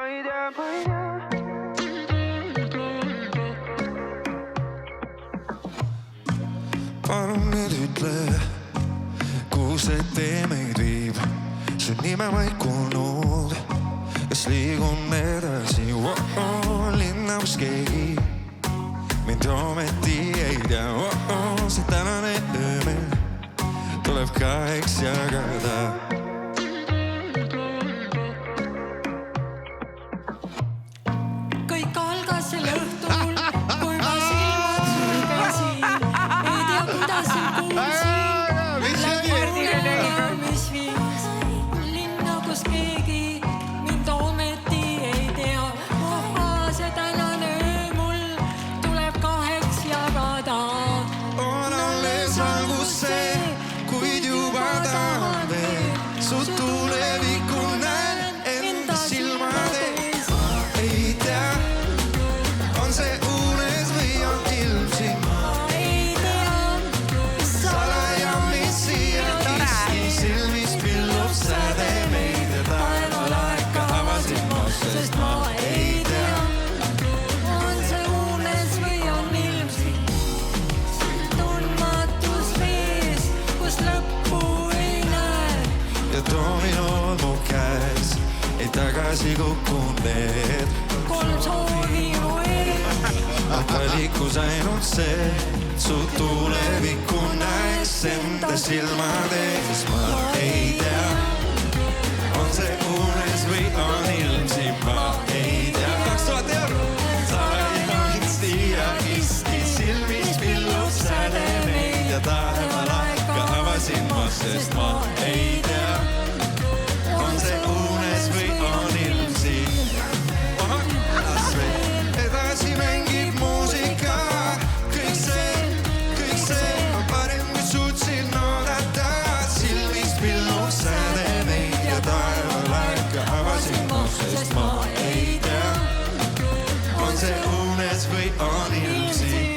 ei tea, ma ei tea. Palun nüüd ütle, kuhu see tee meid viib. Su nime ma ei kuulnud, kas liigun edasi linna, kus keegi mind ometi ei tea. See tänane öö meil tuleb kaheks jagada. Kõik algas sel õhtul, kui ma silmad sulgesin. Ei tea, kuidas sind kuulsin. Mis viis linna, kus keegi mind ometi ei tea. See tänane öö mul tuleb kaheks jagada. On alles algus see, kuid juba tahan veel. Su tulevikku näen enda silmades. Ei tea, on see unes või on ilm siin. Ei tea, Salaja, mis siia kisti silmis pillub säde meid ja taevalaeka avasin ma, sest ma ei tea. on see unes või on ilm siin. Tundmatus vees, kus lõppu ei näe. Ja dominood mu käes, ei tagasi kukun need. 3 soovi mu ees. Valikus ainult see, su tulevikku näes enda silmades. Ma ei tea, on see unes või on ilm siin, ma ei tea. 2000 eurot! Salaja kitsti ja kisti silmis pillub säde meid ja taevalaeka avasin ma, sest ma ei tea, on see unes või on ilm siin. Las veel edasi mängib muusika. Kõik see on parem, kui suutsin oodata. Silmis pillub säde meid ja taevalaeka avasin ma, sest ma ei tea, on see unes või on ilm siin.